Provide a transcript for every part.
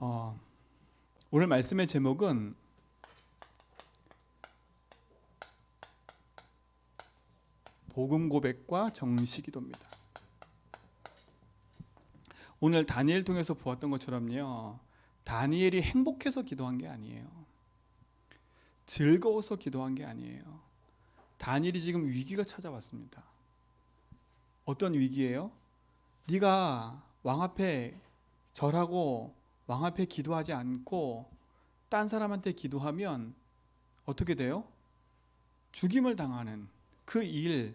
어, 오늘 말씀의 제목은 복음 고백과 정시 기도입니다. 오늘 다니엘 통해서 보았던 것처럼요, 다니엘이 행복해서 기도한 게 아니에요. 즐거워서 기도한 게 아니에요. 다니엘이 지금 위기가 찾아왔습니다. 어떤 위기예요? 네가 왕 앞에 절하고 왕 앞에 기도하지 않고 딴 사람한테 기도하면 어떻게 돼요? 죽임을 당하는 그 일이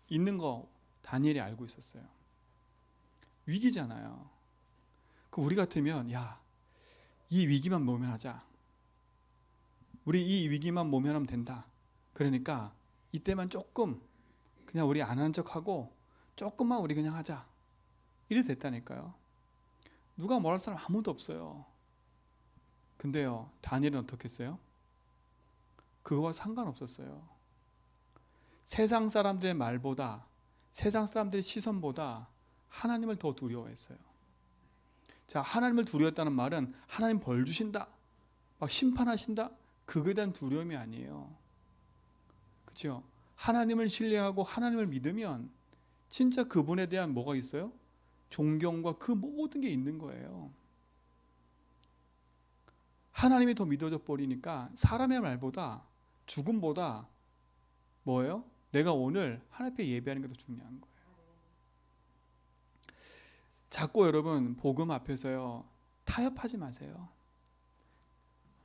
있는 거 다니엘이 알고 있었어요. 위기잖아요. 그 우리 같으면 이 위기만 모면하자. 우리 이 위기만 모면하면 된다. 그러니까 이때만 조금 그냥 우리 안 하는 척하고 조금만 우리 그냥 하자. 이래 됐다니까요. 누가 뭐랄 사람 아무도 없어요. 근데요, 다니엘은 어떻게 했어요? 그거와 상관없었어요. 세상 사람들의 말보다, 세상 사람들의 시선보다 하나님을 더 두려워했어요. 자, 하나님을 두려워했다는 말은 하나님 벌 주신다, 막 심판하신다, 그거에 대한 두려움이 아니에요. 그렇죠? 하나님을 신뢰하고 하나님을 믿으면 진짜 그분에 대한 뭐가 있어요? 존경과 그 모든 게 있는 거예요. 하나님이 더 믿어져 버리니까 사람의 말보다, 죽음보다 뭐예요? 내가 오늘 하나님 앞에 예배하는 게 더 중요한 거예요. 자꾸 여러분 복음 앞에서요, 타협하지 마세요.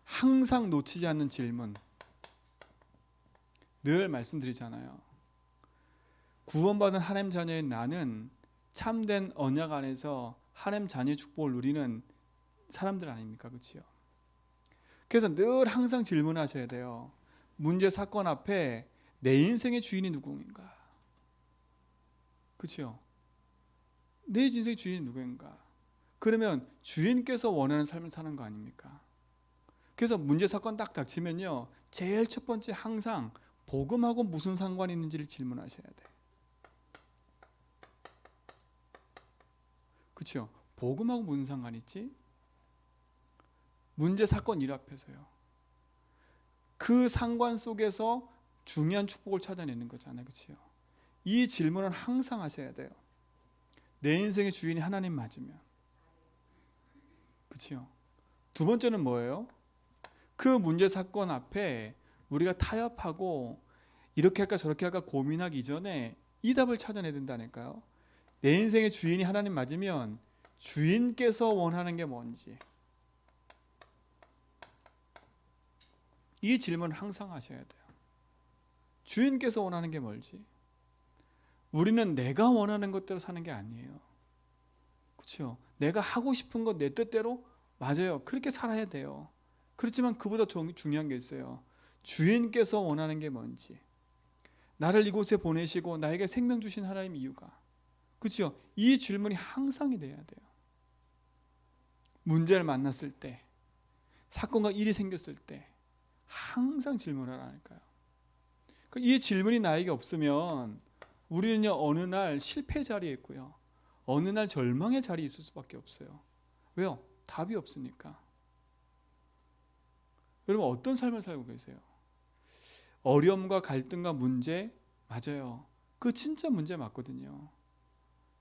항상 놓치지 않는 질문 늘 말씀드리잖아요. 구원받은 하나님 자녀인 나는 참된 언약 안에서 하나님 자녀의 축복을 누리는 사람들 아닙니까? 그렇죠? 그래서 늘 항상 질문하셔야 돼요. 문제 사건 앞에 내 인생의 주인이 누구인가? 그렇죠? 내 인생의 주인이 누구인가? 그러면 주인께서 원하는 삶을 사는 거 아닙니까? 그래서 문제 사건 딱 닥치면요, 제일 첫 번째 항상 복음하고 무슨 상관이 있는지를 질문하셔야 돼요. 그렇죠? 복음하고 무슨 상관이 있지? 문제 사건 일 앞에서요. 그 상관 속에서 중요한 축복을 찾아내는 거잖아요. 그렇죠? 이 질문은 항상 하셔야 돼요. 내 인생의 주인이 하나님 맞으면. 그렇죠? 두 번째는 뭐예요? 그 문제 사건 앞에 우리가 타협하고 이렇게 할까 저렇게 할까 고민하기 이전에 이 답을 찾아내야 된다니까요. 내 인생의 주인이 하나님 맞으면 주인께서 원하는 게 뭔지, 이 질문을 항상 하셔야 돼요. 주인께서 원하는 게 뭘지. 우리는 내가 원하는 것대로 사는 게 아니에요. 그렇죠? 내가 하고 싶은 것 내 뜻대로, 맞아요, 그렇게 살아야 돼요. 그렇지만 그보다 중요한 게 있어요. 주인께서 원하는 게 뭔지, 나를 이곳에 보내시고 나에게 생명 주신 하나님 이유가, 그렇죠? 이 질문이 항상이 돼야 돼요. 문제를 만났을 때, 사건과 일이 생겼을 때 항상 질문하라니까요. 이 질문이 나에게 없으면 우리는요, 어느 날 실패 자리에 있고요, 어느 날 절망의 자리에 있을 수밖에 없어요. 왜요? 답이 없으니까. 여러분 어떤 삶을 살고 계세요? 어려움과 갈등과 문제, 맞아요, 그 진짜 문제 맞거든요.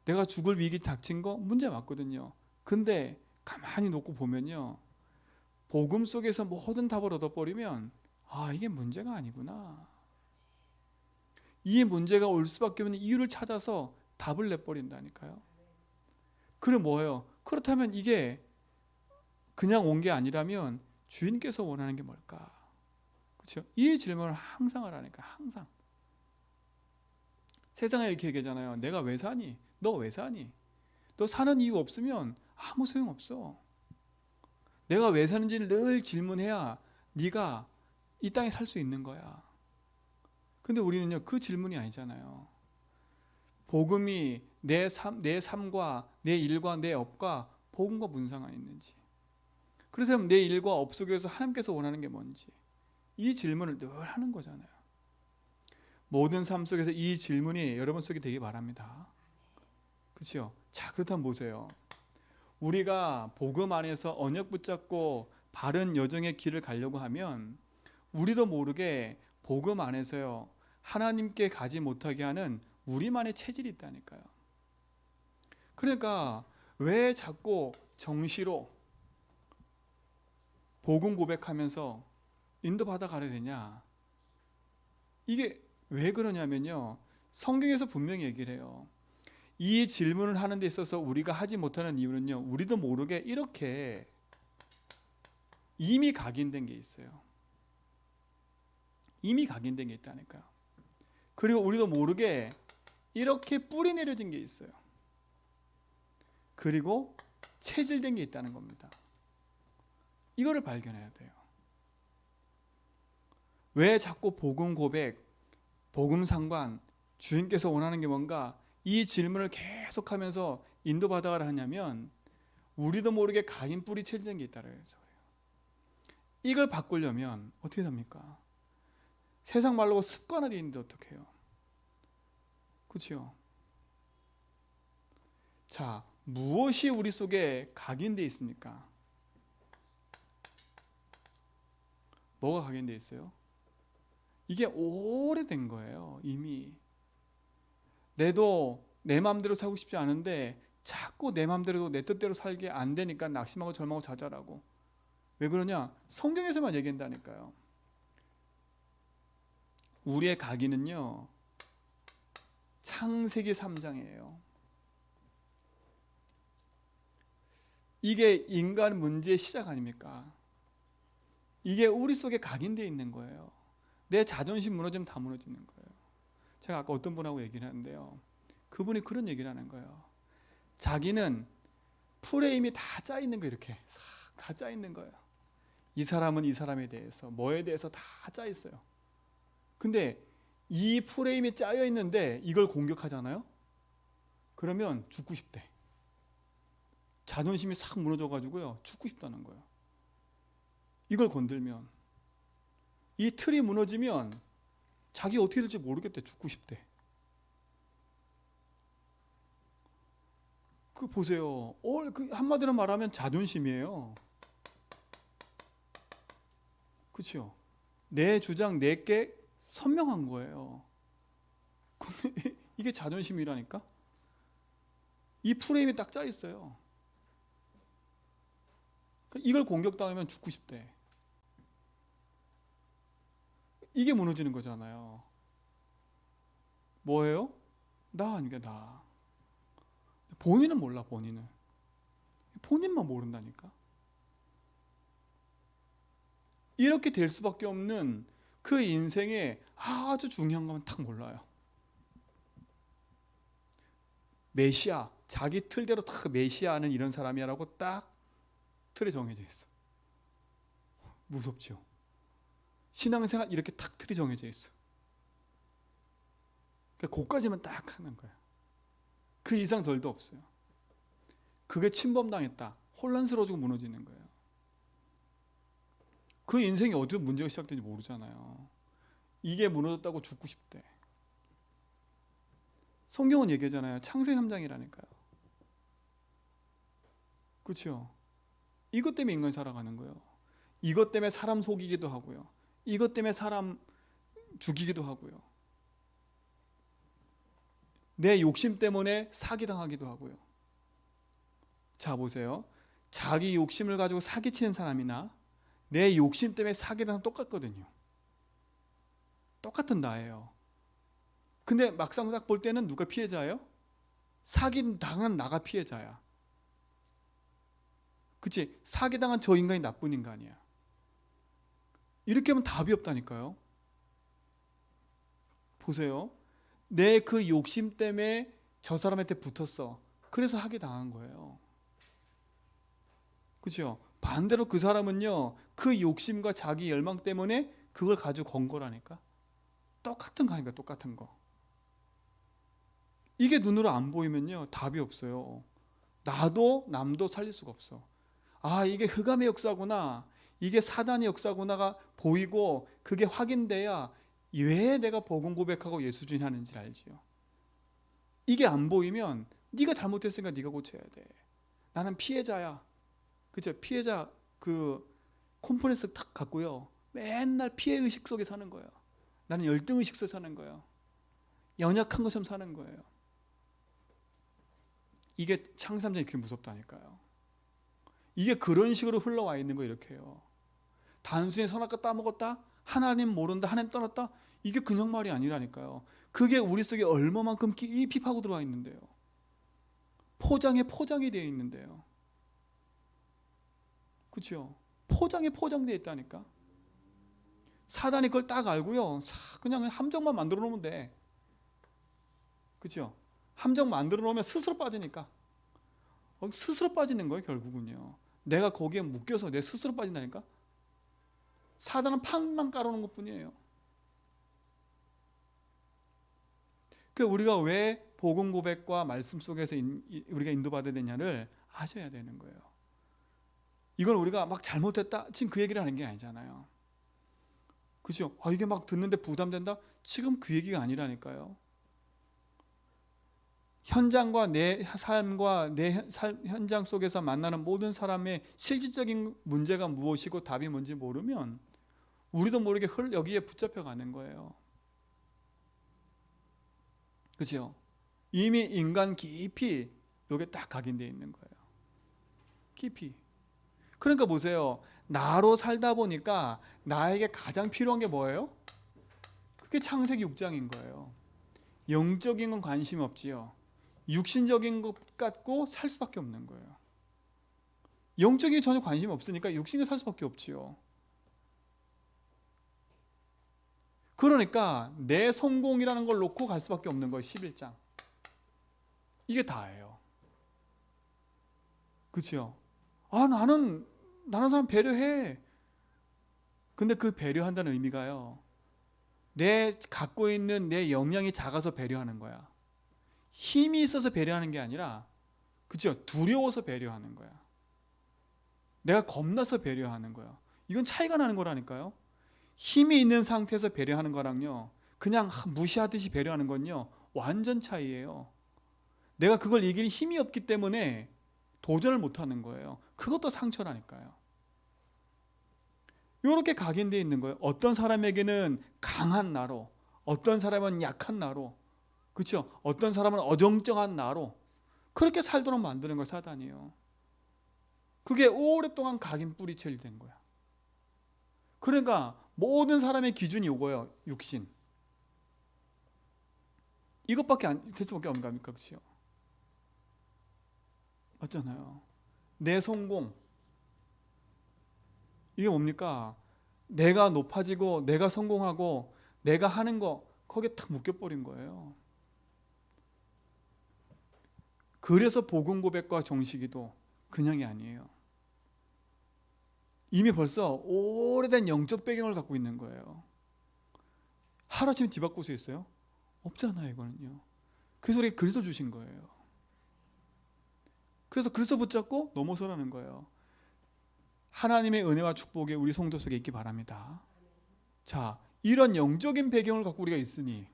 내가 죽을 위기 닥친 거 문제 맞거든요. 근데 가만히 놓고 보면요, 복음 속에서 모든 답을 얻어버리면 이게 문제가 아니구나, 이 문제가 올 수밖에 없는 이유를 찾아서 답을 내버린다니까요. 그럼 뭐예요? 그렇다면 이게 그냥 온 게 아니라면 주인께서 원하는 게 뭘까? 그렇죠? 이 질문을 항상 하라니까. 항상. 세상에 이렇게 얘기하잖아요. 내가 왜 사니? 너 왜 사니? 너 사는 이유 없으면 아무 소용없어. 내가 왜 사는지를 늘 질문해야 네가 이 땅에 살 수 있는 거야. 근데 우리는요, 그 질문이 아니잖아요. 복음이 내 삶과 내 일과 내 업과 복음과 무슨 상관이 있는지, 그렇다면 내 일과 업 속에서 하나님께서 원하는 게 뭔지, 이 질문을 늘 하는 거잖아요. 모든 삶 속에서 이 질문이 여러분 속에 되기 바랍니다. 그렇죠? 자, 그렇다면 보세요. 우리가 복음 안에서 언약 붙잡고 바른 여정의 길을 가려고 하면 우리도 모르게 복음 안에서요, 하나님께 가지 못하게 하는 우리만의 체질이 있다니까요. 그러니까 왜 자꾸 정시로 복음 고백하면서 인도받아 가야 되냐? 이게 왜 그러냐면요, 성경에서 분명히 얘기를 해요. 이 질문을 하는 데 있어서 우리가 하지 못하는 이유는요, 우리도 모르게 이렇게 이미 각인된 게 있어요. 이미 각인된 게 있다니까요. 그리고 우리도 모르게 이렇게 뿌리 내려진 게 있어요. 그리고 체질된 게 있다는 겁니다. 이거를 발견해야 돼요. 왜 자꾸 복음 고백, 복음 상관, 주님께서 원하는 게 뭔가, 이 질문을 계속하면서 인도받아가라 하냐면 우리도 모르게 각인 뿌리 체질된 게 있다고 해서 그래요. 이걸 바꾸려면 어떻게 됩니까? 세상 말로 습관화되어 있는데 어떻게 해요? 그렇죠? 자, 무엇이 우리 속에 각인되어 있습니까? 뭐가 각인되어 있어요? 이게 오래된 거예요. 이미. 내도 내 마음대로 살고 싶지 않은데 자꾸 내 마음대로 내 뜻대로 살게 안 되니까 낙심하고 절망하고 좌절하고. 왜 그러냐? 성경에서만 얘기한다니까요. 우리의 각인은요, 창세기 3장이에요. 이게 인간 문제의 시작 아닙니까? 이게 우리 속에 각인되어 있는 거예요. 내 자존심 무너지면 다 무너지는 거예요. 제가 아까 어떤 분하고 얘기를 하는데요, 그분이 그런 얘기를 하는 거예요. 자기는 프레임이 다 짜 있는 거, 이렇게 다 짜 있는 거예요. 이 사람은 이 사람에 대해서, 뭐에 대해서 다 짜 있어요. 근데 이 프레임이 짜여 있는데 이걸 공격하잖아요? 그러면 죽고 싶대. 자존심이 싹 무너져가지고요, 죽고 싶다는 거예요. 이걸 건들면, 이 틀이 무너지면 자기 어떻게 될지 모르겠대. 죽고 싶대. 그 보세요. 그 한마디로 말하면 자존심이에요. 그렇죠? 내 주장 내게 선명한 거예요. 근데 이게 자존심이라니까? 이 프레임이 딱 짜 있어요. 이걸 공격당하면 죽고 싶대. 이게 무너지는 거잖아요. 뭐예요? 나 아니까 나. 본인은 몰라. 본인만 모른다니까. 이렇게 될 수밖에 없는 그 인생에 아주 중요한 건 딱 몰라요. 메시아, 자기 틀대로 딱 메시아는 이런 사람이라고 딱 틀에 정해져 있어. 무섭죠? 신앙생활 이렇게 딱 틀이 정해져 있어. 그러니까 그까지만 딱 하는 거야. 그 이상 덜도 없어요. 그게 침범당했다, 혼란스러워지고 무너지는 거예요. 그 인생이 어디서 문제가 시작된지 모르잖아요. 이게 무너졌다고 죽고 싶대. 성경은 얘기하잖아요. 창세기 3장이라니까요. 그렇죠? 이것 때문에 인간이 살아가는 거예요. 이것 때문에 사람 속이기도 하고요. 이것 때문에 사람 죽이기도 하고요. 내 욕심 때문에 사기당하기도 하고요. 자, 보세요. 자기 욕심을 가지고 사기치는 사람이나 내 욕심 때문에 사기당하는 똑같거든요. 똑같은 나예요. 근데 막상 딱 볼 때는 누가 피해자예요? 사기당한 나가 피해자야. 그치? 사기당한 저 인간이 나쁜 인간이야. 이렇게 하면 답이 없다니까요. 보세요. 내 그 욕심 때문에 저 사람한테 붙었어. 그래서 사기당한 거예요. 그렇죠? 반대로 그 사람은요, 그 욕심과 자기 열망 때문에 그걸 가지고 건 거라니까. 똑같은 거니까, 똑같은 거. 이게 눈으로 안 보이면요, 답이 없어요. 나도 남도 살릴 수가 없어. 아, 이게 흑암의 역사구나, 이게 사단의 역사구나가 보이고 그게 확인돼야 왜 내가 복음 고백하고 예수 주인하는지 알지요. 이게 안 보이면 네가 잘못했으니까 네가 고쳐야 돼. 나는 피해자야. 그죠? 피해자 그 콤플렉스 탁 갖고요. 맨날 피해 의식 속에 사는 거예요. 나는 열등 의식 속에 사는 거예요. 연약한 것처럼 사는 거예요. 이게 창삼장이 그렇게 무섭다니까요. 이게 그런 식으로 흘러와 있는 거 이렇게요. 단순히 선악과 따먹었다, 하나님 모른다, 하나님 떠났다, 이게 그냥 말이 아니라니까요. 그게 우리 속에 얼마만큼 깊이 파고 들어와 있는데요. 포장에 포장이 되어 있는데요. 그렇죠? 포장에 포장되어 있다니까. 사단이 그걸 딱 알고요. 그냥 함정만 만들어 놓으면 돼. 그렇죠? 함정 만들어 놓으면 스스로 빠지니까. 스스로 빠지는 거예요, 결국은요. 내가 거기에 묶여서 내 스스로 빠진다니까. 사단은 판만 깔아놓은 것뿐이에요. 그 우리가 왜 복음 고백과 말씀 속에서 우리가 인도받아야 되냐를 아셔야 되는 거예요. 이건 우리가 막 잘못했다 지금 그 얘기를 하는 게 아니잖아요. 그죠? 이게 막 듣는데 부담된다? 지금 그 얘기가 아니라니까요. 현장과 내 삶과 내 현장 속에서 만나는 모든 사람의 실질적인 문제가 무엇이고 답이 뭔지 모르면 우리도 모르게 여기에 붙잡혀 가는 거예요. 그죠? 이미 인간 깊이 여기에 딱 각인되어 있는 거예요. 깊이. 그러니까 보세요. 나로 살다 보니까 나에게 가장 필요한 게 뭐예요? 그게 창세기 6장인 거예요. 영적인 건 관심이 없지요. 육신적인 것 갖고 살 수밖에 없는 거예요. 영적인 게 전혀 관심이 없으니까 육신이 살 수밖에 없지요. 그러니까 내 성공이라는 걸 놓고 갈 수밖에 없는 거예요. 11장. 이게 다예요. 그렇죠? 나는 다른 사람 배려해. 근데 그 배려한다는 의미가요. 내 갖고 있는 내 역량이 작아서 배려하는 거야. 힘이 있어서 배려하는 게 아니라, 그렇죠? 두려워서 배려하는 거야. 내가 겁나서 배려하는 거야. 이건 차이가 나는 거라니까요. 힘이 있는 상태에서 배려하는 거랑요, 그냥 무시하듯이 배려하는 건요, 완전 차이예요. 내가 그걸 이길 힘이 없기 때문에 도전을 못하는 거예요. 그것도 상처라니까요. 이렇게 각인되어 있는 거예요. 어떤 사람에게는 강한 나로, 어떤 사람은 약한 나로, 그렇죠? 어떤 사람은 어정쩡한 나로 그렇게 살도록 만드는 거 사단이에요. 그게 오랫동안 각인 뿌리채리 된 거야. 그러니까 모든 사람의 기준이 이거예요. 육신. 이것밖에 될 수밖에 없는 겁니까? 그렇죠? 맞잖아요. 내 성공. 이게 뭡니까? 내가 높아지고 내가 성공하고 내가 하는 거 거기에 탁 묶여버린 거예요. 그래서 복음 고백과 정식이도 그냥이 아니에요. 이미 벌써 오래된 영적 배경을 갖고 있는 거예요. 하루아침에 뒤바꿀 수 있어요? 없잖아요, 이거는요. 그래서 우리 그리스도 주신 거예요. 그래서 그리스도 붙잡고 넘어서라는 거예요. 하나님의 은혜와 축복이 우리 성도 속에 있기 바랍니다. 자, 이런 영적인 배경을 갖고 우리가 있으니,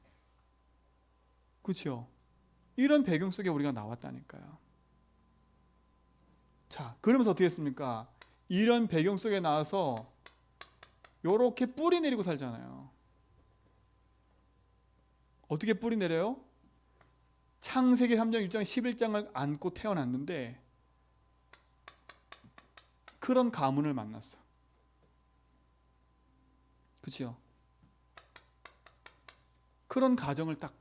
그렇죠? 이런 배경 속에 우리가 나왔다니까요. 자, 그러면서 어떻게 했습니까? 이런 배경 속에 나와서 이렇게 뿌리 내리고 살잖아요. 어떻게 뿌리 내려요? 창세기 3장, 6장, 11장을 안고 태어났는데 그런 가문을 만났어. 그렇죠? 그런 가정을 딱,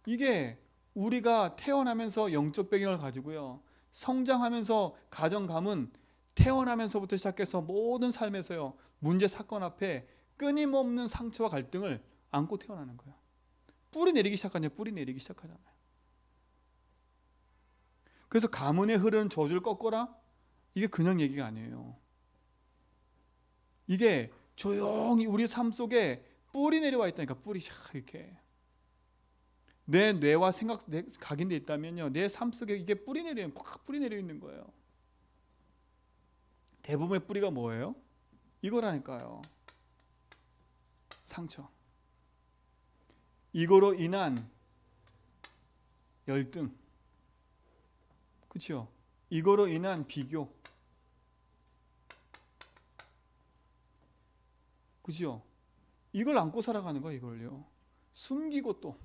이게 우리가 태어나면서 영적 배경을 가지고요, 성장하면서 가정감은 태어나면서부터 시작해서 모든 삶에서요, 문제 사건 앞에 끊임없는 상처와 갈등을 안고 태어나는 거예요. 뿌리 내리기 시작하냐? 뿌리 내리기 시작하잖아요. 그래서 가문에 흐르는 저주를 꺾어라? 이게 그냥 얘기가 아니에요. 이게 조용히 우리 삶 속에 뿌리 내려와 있다니까. 뿌리 샥 이렇게 내 뇌와 생각 각인돼 있다면요, 내 삶 속에 이게 뿌리 내려 있는 거예요. 대부분의 뿌리가 뭐예요? 이거라니까요. 상처. 이거로 인한 열등, 그렇죠? 이거로 인한 비교, 그죠? 이걸 안고 살아가는 거야. 이걸요. 숨기고 또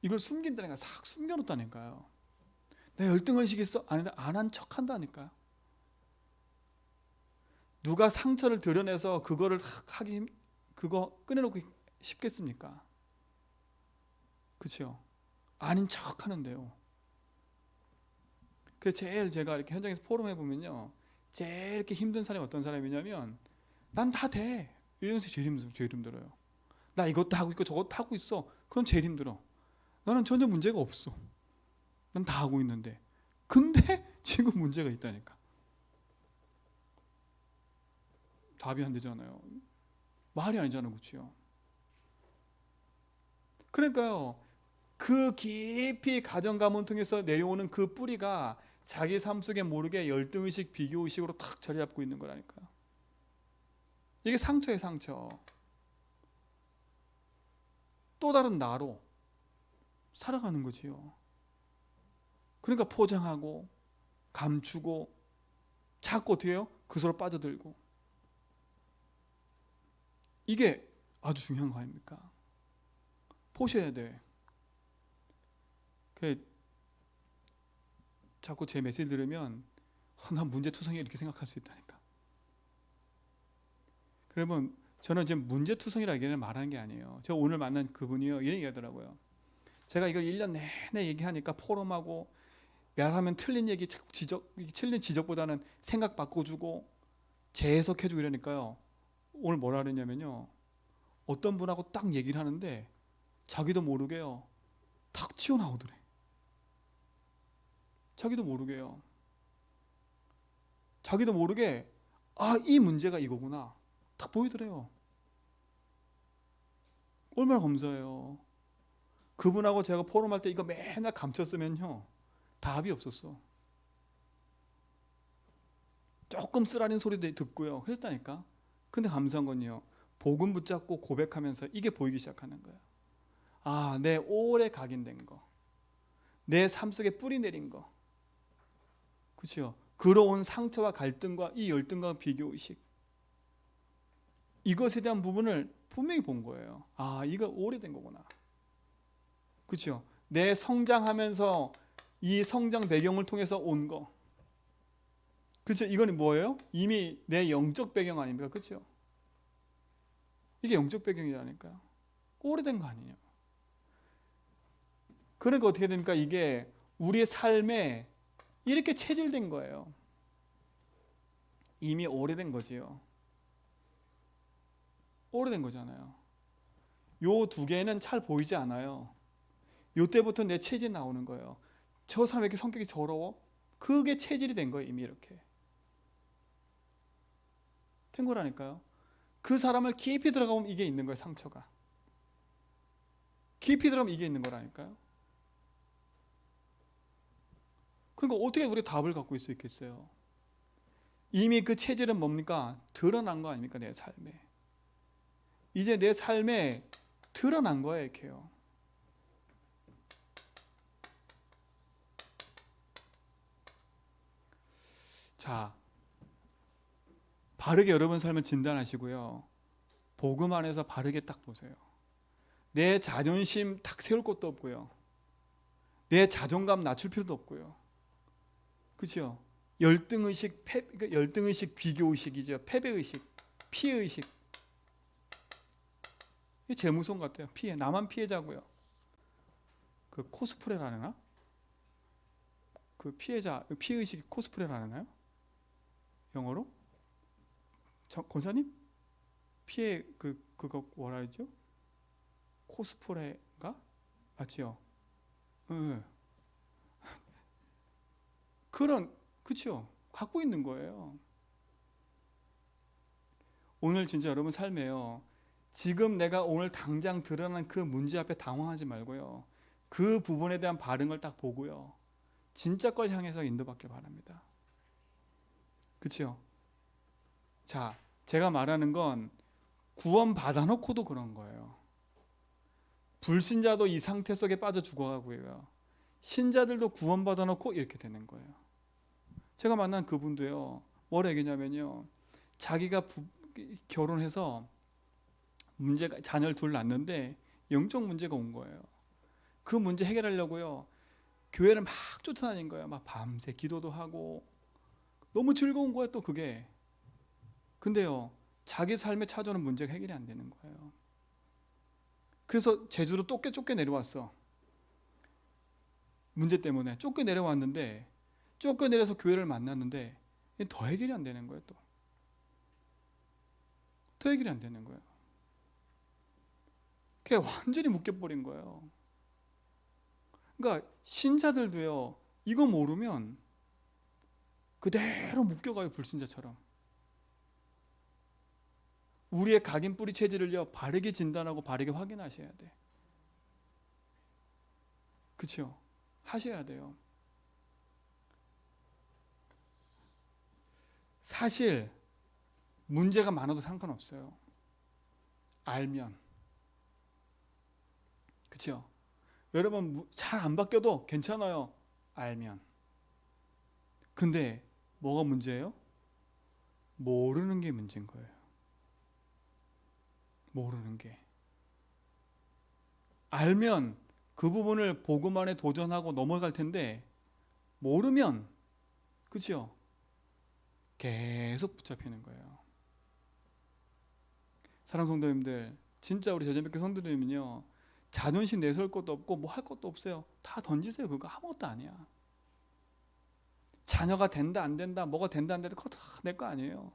이걸 숨긴다니까. 싹 숨겨놓다니까요. 내 열등의식 있어? 아닌데 안 한 척 한다니까요. 누가 상처를 드러내서 그거를 그거 꺼내놓고 싶겠습니까? 그렇죠? 아닌 척 하는데요. 그래서 제일 제가 이렇게 현장에서 포럼해 보면요, 제일 이렇게 힘든 사람이 어떤 사람이냐면, 난 다 돼. 이러면서 제일 힘들어요. 나 이것도 하고 있고 저것도 하고 있어. 그럼 제일 힘들어. 나는 전혀 문제가 없어. 난 다 하고 있는데. 근데 지금 문제가 있다니까. 답이 안 되잖아요. 말이 아니잖아요. 그렇죠? 그러니까요. 그 깊이 가정 가문 통해서 내려오는 그 뿌리가 자기 삶 속에 모르게 열등의식, 비교의식으로 탁 자리 잡고 있는 거라니까요. 이게 상처예요. 상처. 또 다른 나로 살아가는 거지요. 그러니까 포장하고 감추고 자꾸 어떻게 해요? 그 서로 빠져들고. 이게 아주 중요한 거 아닙니까? 보셔야 돼. 자꾸 제 메시지 들으면 난 문제투성이 이렇게 생각할 수 있다니까. 그러면 저는 지금 문제투성이라기에는 말하는 게 아니에요. 저 오늘 만난 그분이요, 이런 얘기 하더라고요. 제가 이걸 1년 내내 얘기하니까 포럼하고 말하면 틀린 얘기, 틀린 지적보다는 생각 바꿔주고 재해석해주고 이러니까요. 오늘 뭐라 그랬냐면요, 어떤 분하고 딱 얘기를 하는데 자기도 모르게요, 탁 튀어나오더래. 자기도 모르게요. 자기도 모르게 이 문제가 이거구나 딱 보이더래요. 얼마나 감사해요. 그분하고 제가 포럼할 때 이거 맨날 감췄으면요, 답이 없었어. 조금 쓰라린 소리도 듣고요, 그랬다니까. 근데 감사한 건요, 복음 붙잡고 고백하면서 이게 보이기 시작하는 거예요. 내 오래 각인된 거, 내 삶 속에 뿌리 내린 거, 그렇죠? 그러온 상처와 갈등과 이 열등과 비교의식, 이것에 대한 부분을 분명히 본 거예요. 이거 오래된 거구나. 그렇죠? 내 성장하면서 이 성장 배경을 통해서 온 거. 그렇죠? 이거는 뭐예요? 이미 내 영적 배경 아닙니까? 그렇죠? 이게 영적 배경이라니까요. 오래된 거 아니에요. 그러니까 어떻게 됩니까? 이게 우리의 삶에 이렇게 체질된 거예요. 이미 오래된 거지요. 오래된 거잖아요. 요 두 개는 잘 보이지 않아요. 요 때부터 내 체질이 나오는 거예요. 저 사람 왜 이렇게 성격이 더러워? 그게 체질이 된 거예요. 이미 이렇게 된 거라니까요. 그 사람을 깊이 들어가면 이게 있는 거예요. 상처가 깊이 들어가면 이게 있는 거라니까요. 그러니까 어떻게 우리가 답을 갖고 있을 수 있겠어요? 이미 그 체질은 뭡니까? 드러난 거 아닙니까? 내 삶에. 이제 내 삶에 드러난 거예요. 이렇게요. 자, 바르게 여러분 삶을 진단하시고요, 복음 안에서 바르게 딱 보세요. 내 자존심 탁 세울 것도 없고요, 내 자존감 낮출 필요도 없고요. 그렇죠? 열등의식, 열등의식, 비교의식이죠. 패배의식, 피해의식. 이게 제일 무서운 것 같아요. 나만 피해자고요. 그 코스프레라나? 그 피해의식 코스프레라나요? 영어로? 권사님? 그거 뭐라 하죠? 코스프레가? 맞지요? 네. 그쵸? 갖고 있는 거예요. 오늘 진짜 여러분 삶에요, 지금 내가 오늘 당장 드러난 그 문제 앞에 당황하지 말고요, 그 부분에 대한 반응을 딱 보고요, 진짜 걸 향해서 인도받길 바랍니다. 그쵸? 자, 제가 말하는 건 구원 받아놓고도 그런 거예요. 불신자도 이 상태 속에 빠져 죽어가고요. 신자들도 구원받아 놓고 이렇게 되는 거예요. 제가 만난 그분도요. 뭐라 얘기냐면요. 자기가 결혼해서 문제가 자녀를 둘 낳는데 영적 문제가 온 거예요. 그 문제 해결하려고요. 교회를 막 쫓아다닌 거예요. 막 밤새 기도도 하고 너무 즐거운 거예요. 또 그게. 근데요. 자기 삶에 찾아오는 문제가 해결이 안 되는 거예요. 그래서 제주로 쫓겨 내려왔어. 문제 때문에 쫓겨 내려왔는데 쫓겨 내려서 교회를 만났는데 더 해결이 안 되는 거예요. 더 해결이 안 되는 거예요. 그게 완전히 묶여버린 거예요. 그러니까 신자들도요. 이거 모르면 그대로 묶여가요. 불신자처럼. 우리의 각인 뿌리 체질을요. 바르게 진단하고 바르게 확인하셔야 돼. 그렇죠? 하셔야 돼요. 사실 문제가 많아도 상관없어요. 알면. 그렇죠? 여러분 잘 안 바뀌어도 괜찮아요. 알면. 근데 뭐가 문제예요? 모르는 게 문제인 거예요. 모르는 게. 알면 그 부분을 복음 안에 도전하고 넘어갈 텐데 모르면 그렇죠? 계속 붙잡히는 거예요. 사랑하는 성도님들, 진짜 우리 제자교회 성도님은요. 자존심 내세울 것도 없고 뭐 할 것도 없어요. 다 던지세요. 그거 아무것도 아니야. 자녀가 된다 안 된다 뭐가 된다 안 된다 그거 다 내 거 아니에요.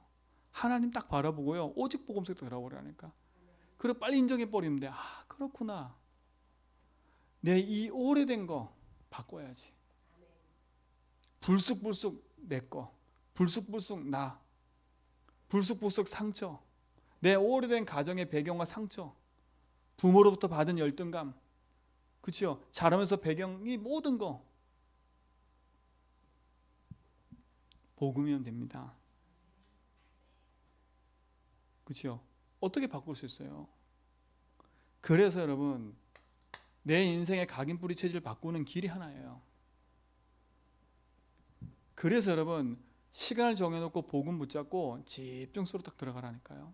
하나님 딱 바라보고요. 오직 복음 속에 들어버리라니까. 그리고 빨리 인정해 버리면 돼. 아 그렇구나. 내 이 오래된 거 바꿔야지. 불쑥불쑥 내 거. 불쑥불쑥 나. 불쑥불쑥 상처. 내 오래된 가정의 배경과 상처. 부모로부터 받은 열등감. 그렇죠? 자라면서 배경이 모든 거. 복음이면 됩니다. 그렇죠? 어떻게 바꿀 수 있어요? 그래서 여러분 내 인생의 각인 뿌리 체질을 바꾸는 길이 하나예요. 그래서 여러분 시간을 정해놓고 복음 붙잡고 집중적으로 딱 들어가라니까요.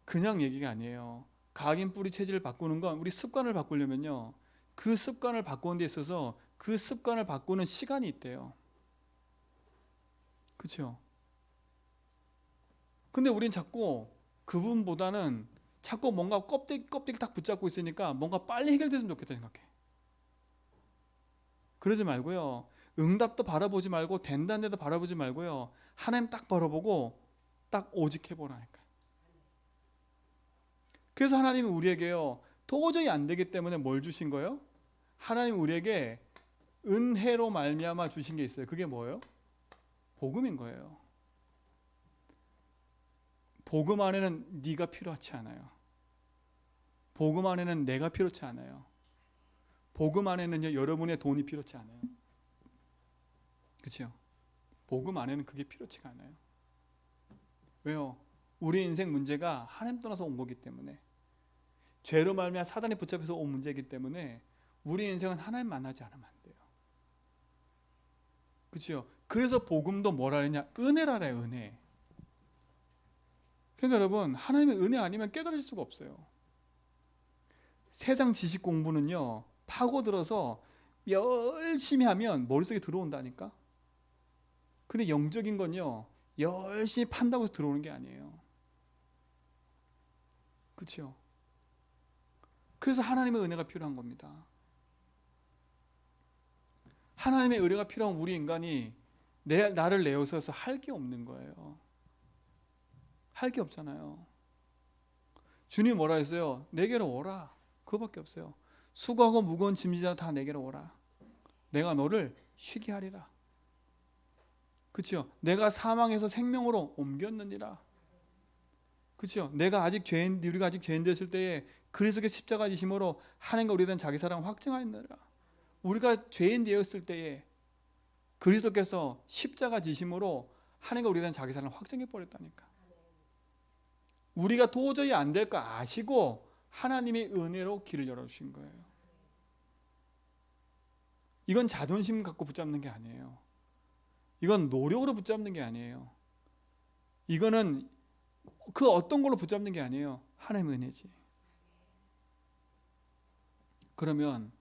그냥 얘기가 아니에요. 각인 뿌리 체질을 바꾸는 건 우리 습관을 바꾸려면요. 그 습관을 바꾸는 데 있어서 그 습관을 바꾸는 시간이 있대요. 그렇죠? 근데 우린 자꾸 그 부분보다는 자꾸 뭔가 껍데기 딱 붙잡고 있으니까 뭔가 빨리 해결됐으면 좋겠다 생각해. 그러지 말고요. 응답도 바라보지 말고 된다는 데도 바라보지 말고요. 하나님 딱 바라보고 딱 오직 해보라니까. 그래서 하나님은 우리에게요. 도저히 안 되기 때문에 뭘 주신 거예요? 하나님 우리에게 은혜로 말미암아 주신 게 있어요. 그게 뭐예요? 복음인 거예요. 복음 안에는 네가 필요하지 않아요. 복음 안에는 내가 필요치 않아요. 복음 안에는요, 여러분의 돈이 필요치 않아요. 그렇죠? 복음 안에는 그게 필요치가 않아요. 왜요? 우리 인생 문제가 하나님 떠나서 온 거기 때문에, 죄로 말미암아 사단이 붙잡혀서 온 문제이기 때문에 우리 인생은 하나님 만나지 않으면 안 돼요. 그렇죠? 그래서 복음도 뭐라 그러냐? 은혜라래요. 은혜. 그러니까 여러분 하나님의 은혜 아니면 깨달을 수가 없어요. 세상 지식 공부는요 파고들어서 열심히 하면 머릿속에 들어온다니까. 근데 영적인 건요 열심히 판다고 해서 들어오는 게 아니에요. 그렇죠? 그래서 하나님의 은혜가 필요한 겁니다. 하나님의 은혜가 필요한 우리 인간이 나를 내어서서 할 게 없는 거예요. 할 게 없잖아요. 주님 뭐라 했어요? 내게로 오라. 그거밖에 없어요. 수고하고 무거운 짐지라 다 내게로 오라. 내가 너를 쉬게 하리라. 그렇죠? 내가 사망에서 생명으로 옮겼느니라. 그렇죠? 우리가 아직 죄인 됐을 때에 그리스도의 십자가 지심으로 하나님과 우리에 대한 자기 사랑을 확증하였느니라. 우리가 죄인 되었을 때에 그리스도께서 십자가 지심으로 하나님과 우리에 대한 자기 사랑을 확증해 버렸다니까. 우리가 도저히 안 될 거 아시고 하나님의 은혜로 길을 열어주신 거예요. 이건 자존심 갖고 붙잡는 게 아니에요. 이건 노력으로 붙잡는 게 아니에요. 이거는 그 어떤 걸로 붙잡는 게 아니에요. 하나님의 은혜지. 그러면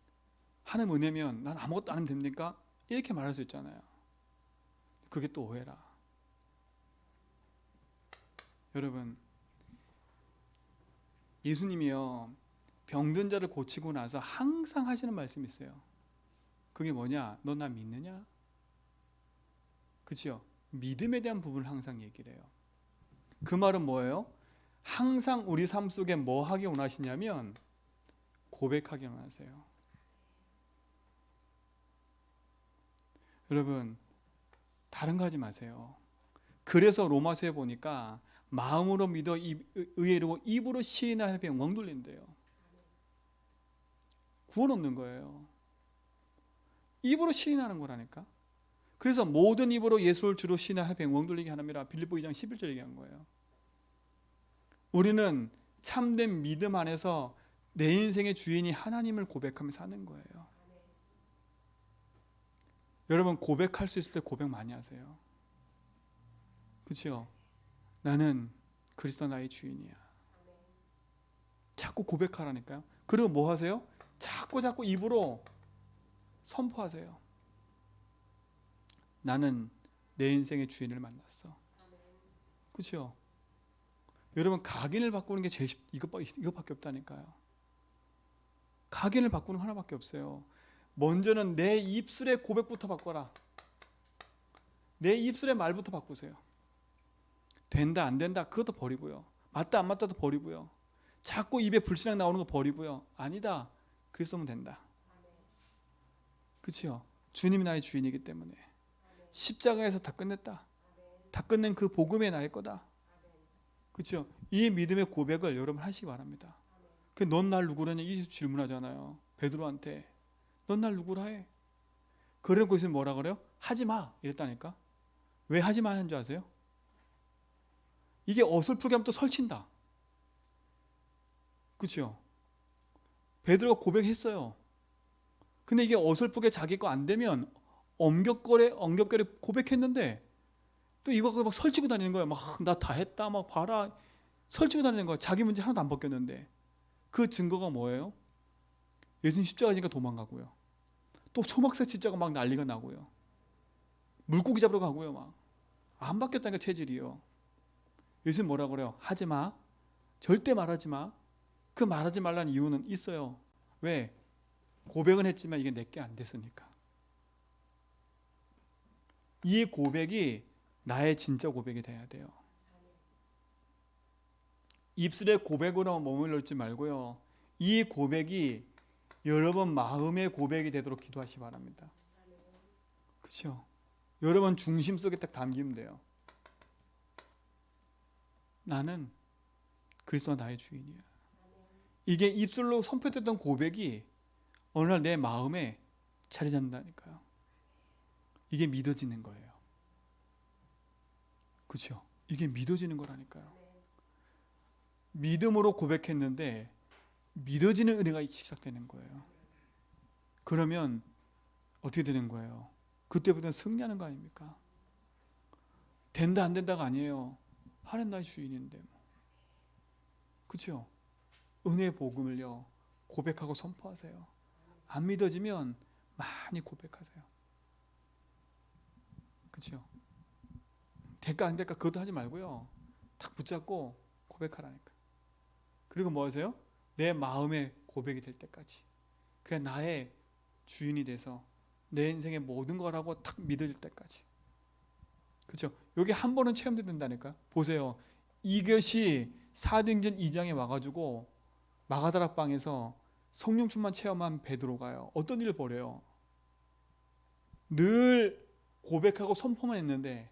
하나님 은혜면 난 아무것도 안 하면 됩니까? 이렇게 말할 수 있잖아요. 그게 또 오해라. 여러분, 예수님이요, 병든 자를 고치고 나서 항상 하시는 말씀이 있어요. 그게 뭐냐? 너 나 믿느냐? 그렇죠? 믿음에 대한 부분을 항상 얘기를 해요. 그 말은 뭐예요? 항상 우리 삶 속에 뭐 하기 원하시냐면 고백하기 원하세요. 여러분, 다른 거 하지 마세요. 그래서 로마서에 보니까 마음으로 믿어 의외로 입으로 시인하는 배 엉 돌린대요. 구원 없는 거예요. 입으로 시인하는 거라니까. 그래서 모든 입으로 예수를 주로 시인하는 배 엉 돌리게 하느니라 빌립보 2장 11절 얘기한 거예요. 우리는 참된 믿음 안에서 내 인생의 주인이 하나님을 고백하며 사는 거예요. 여러분, 고백할 수 있을 때 고백 많이 하세요. 그렇죠? 나는 그리스도 나의 주인이야. 자꾸 고백하라니까요. 그리고 뭐 하세요? 자꾸 입으로 선포하세요. 나는 내 인생의 주인을 만났어. 그렇죠? 여러분, 각인을 바꾸는 게 제일 이것밖에 없다니까요. 각인을 바꾸는 거 하나밖에 없어요. 먼저는 내 입술의 고백부터 바꿔라. 내 입술의 말부터 바꾸세요. 된다 안 된다 그것도 버리고요. 맞다 안 맞다도 버리고요. 자꾸 입에 불신앙 나오는 거 버리고요. 아니다, 그리스도면 된다. 그렇죠? 주님이 나의 주인이기 때문에 십자가에서 다 끝냈다. 다 끝낸 그 복음이 나의 거다. 그렇죠? 이 믿음의 고백을 여러분 하시기 바랍니다. 넌 날 누구라냐 이 질문하잖아요. 베드로한테 넌 날 누구라 해? 그러고 있으면 뭐라 그래요? 하지 마 이랬다니까. 왜 하지 마 하는 줄 아세요? 이게 어설프게 하면 또 설친다. 그렇죠? 베드로가 고백했어요. 근데 이게 어설프게 자기 거 안 되면 엉겹거려 고백했는데 또 이거 막 설치고 다니는 거예요. 막 나 다 했다 막 봐라 설치고 다니는 거예요. 자기 문제 하나도 안 벗겼는데. 그 증거가 뭐예요? 예수님 십자가 지니까 도망가고요. 또 초막새 진짜가 막 난리가 나고요. 물고기 잡으러 가고요. 막 안 바뀌었다니까 체질이요. 예수님 뭐라 그래요? 하지 마. 절대 말하지 마. 그 말하지 말라는 이유는 있어요. 왜? 고백은 했지만 이게 내게 안 됐으니까. 이 고백이 나의 진짜 고백이 돼야 돼요. 입술의 고백으로 머물러 있지 말고요. 이 고백이 여러분 마음의 고백이 되도록 기도하시기 바랍니다. 그렇죠? 여러분 중심 속에 딱 담기면 돼요. 나는 그리스도가 나의 주인이야. 이게 입술로 선포했던 고백이 어느 날 내 마음에 자리 잡는다니까요. 이게 믿어지는 거예요. 그렇죠? 이게 믿어지는 거라니까요. 믿음으로 고백했는데 믿어지는 은혜가 시작되는 거예요. 그러면 어떻게 되는 거예요? 그때부터는 승리하는 거 아닙니까? 된다 안 된다가 아니에요. 하나님 나의 주인인데 뭐. 그렇죠? 은혜의 복음을요 고백하고 선포하세요. 안 믿어지면 많이 고백하세요. 그렇죠? 될까 안 될까 그것도 하지 말고요. 딱 붙잡고 고백하라니까. 그리고 뭐 하세요? 내 마음의 고백이 될 때까지. 그냥 나의 주인이 돼서 내 인생의 모든 거라고 딱 믿어질 때까지. 그렇죠? 여기 한 번은 체험된다니까. 보세요. 이것이 사도행전 2장에 와가지고 마가다락방에서 성령 충만 체험한 베드로가요. 어떤 일을 벌여요? 늘 고백하고 선포만 했는데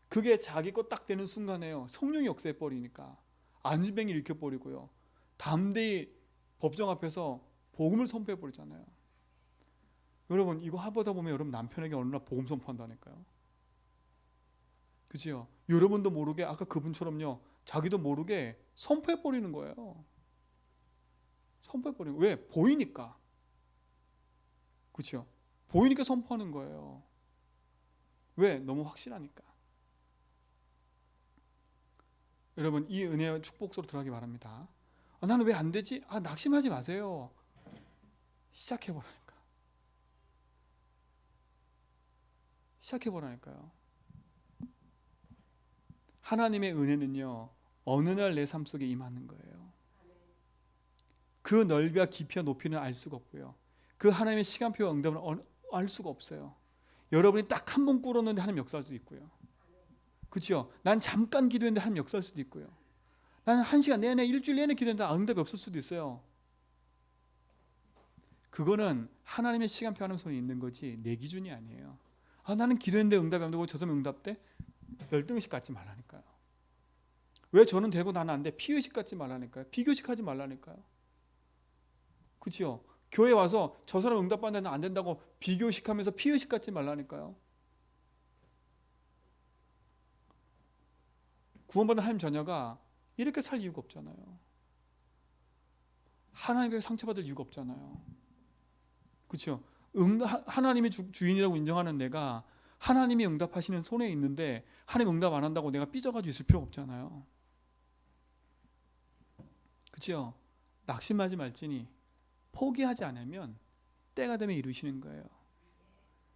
그게 자기 거 딱 되는 순간에요. 성령이 역사해 버리니까 안진뱅이 일으켜 버리고요. 담대히 법정 앞에서 복음을 선포해 버리잖아요. 여러분 이거 하보다 보면 여러분 남편에게 어느 날 복음 선포한다니까요. 그죠? 여러분도 모르게 아까 그분처럼요 자기도 모르게 선포해 버리는 거예요. 선포해 버리는 거예요. 왜? 보이니까. 그렇죠? 보이니까 선포하는 거예요. 왜? 너무 확실하니까. 여러분, 이 은혜와 축복 속으로 들어가기 바랍니다. 나는 왜 안 되지? 낙심하지 마세요. 시작해 보라니까. 시작해 보라니까요. 하나님의 은혜는요, 어느 날 내 삶 속에 임하는 거예요. 그 넓이와 깊이와 높이는 알 수가 없고요. 그 하나님의 시간표와 응답을 알 수가 없어요. 여러분이 딱 한 번 꿇었는데 하나님 역사할 수도 있고요. 그렇죠? 난 잠깐 기도했는데 하나님 역사할 수도 있고요. 나는 1시간 내내 일주일 내내 기도했는데 응답이 없을 수도 있어요. 그거는 하나님의 시간표 하는 손이 있는 거지 내 기준이 아니에요. 나는 기도했는데 응답이 안 되고 저 사람 응답돼? 열등의식 갖지 말라니까요. 왜 저는 되고 나는 안 돼? 피의식 갖지 말라니까요. 비교식하지 말라니까요. 그렇죠? 교회 와서 저 사람 응답받는데 안 된다고 비교식하면서 피의식 갖지 말라니까요. 구원받은 하나님 자녀가 이렇게 살 이유가 없잖아요. 하나님께 상처받을 이유가 없잖아요. 그렇죠? 하나님이 주인이라고 인정하는 내가 하나님이 응답하시는 손에 있는데 하나님 응답 안 한다고 내가 삐져가지고 있을 필요가 없잖아요. 그렇죠? 낙심하지 말지니 포기하지 않으면 때가 되면 이루시는 거예요.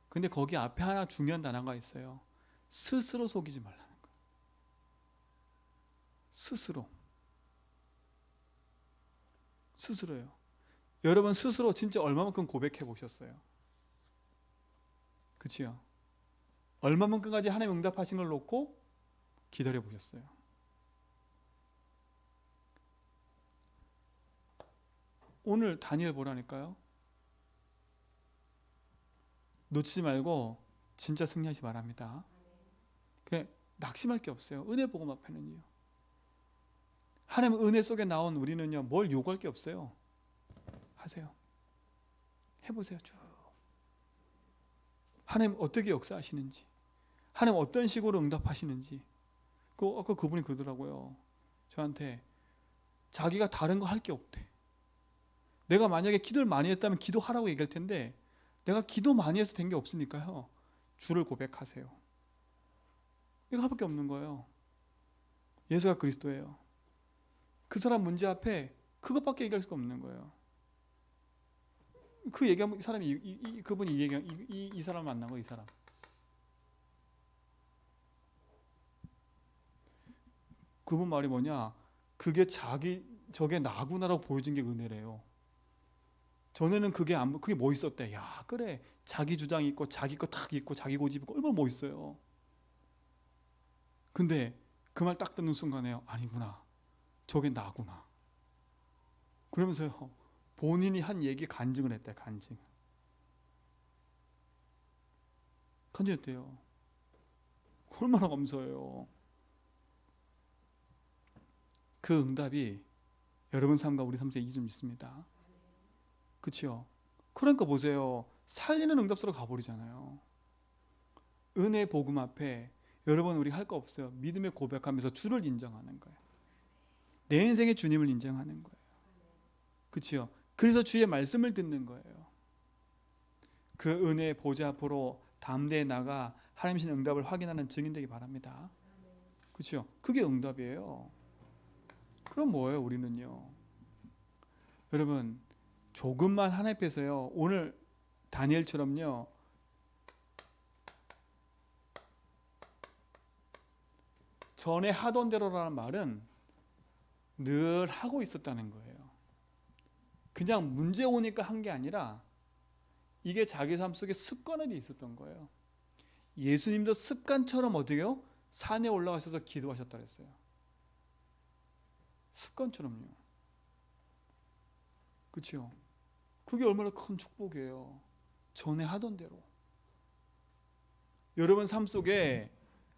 근데 거기 앞에 하나 중요한 단어가 있어요. 스스로 속이지 말라는 거예요. 스스로요. 여러분 스스로 진짜 얼마만큼 고백해 보셨어요? 그치요? 얼마만큼까지 하나님 응답하신 걸 놓고 기다려 보셨어요? 오늘 다니엘 보라니까요. 놓치지 말고 진짜 승리하시 바랍니다. 낙심할 게 없어요. 은혜 복음 앞에는요. 하나님 은혜 속에 나온 우리는요, 뭘 요구할 게 없어요. 하세요. 해보세요. 쭉. 하나님 어떻게 역사하시는지, 하나님 어떤 식으로 응답하시는지. 아까 그분이 그러더라고요. 저한테 자기가 다른 거 할 게 없대. 내가 만약에 기도를 많이 했다면 기도하라고 얘기할 텐데 내가 기도 많이 해서 된 게 없으니까요. 주를 고백하세요. 이거 하나밖에 없는 거예요. 예수가 그리스도예요. 그 사람 문제 앞에 그것밖에 얘기할 수가 없는 거예요. 그 얘기하면 사람이 그분이 이 사람 만난 거 이 사람. 그분 말이 뭐냐? 그게 저게 나구나라고 보여준 게 은혜래요. 전에는 그게 뭐 있었대? 야, 그래. 자기 주장 있고 자기 거 탁 있고 자기 고집 있고 얼마나 뭐 있어요. 근데 그 말 딱 듣는 순간에 아니구나. 저게 나구나. 그러면서요. 본인이 한 얘기 간증을 했대. 간증했대요. 얼마나 감사해요. 그 응답이 여러분 삶과 우리 삶 속에 좀 있습니다. 그렇죠? 그러니까 보세요. 살리는 응답소로 가버리잖아요. 은혜 복음 앞에 여러분 우리 할 거 없어요. 믿음의 고백하면서 주를 인정하는 거예요. 내 인생의 주님을 인정하는 거예요. 그렇죠? 그래서 주의 말씀을 듣는 거예요. 그 은혜의 보좌 앞으로 담대히 나가 하나님 신 응답을 확인하는 증인 되기 바랍니다. 그렇죠? 그게 응답이에요. 그럼 뭐예요? 우리는요. 여러분 조금만 하나님 앞에서요. 오늘 다니엘처럼요. 전에 하던 대로라는 말은 늘 하고 있었다는 거예요. 그냥 문제 오니까 한 게 아니라 이게 자기 삶 속에 습관이 있었던 거예요. 예수님도 습관처럼 어떻게요? 산에 올라가셔서 기도하셨다 그랬어요. 습관처럼요. 그렇죠? 그게 얼마나 큰 축복이에요. 전에 하던 대로. 여러분 삶 속에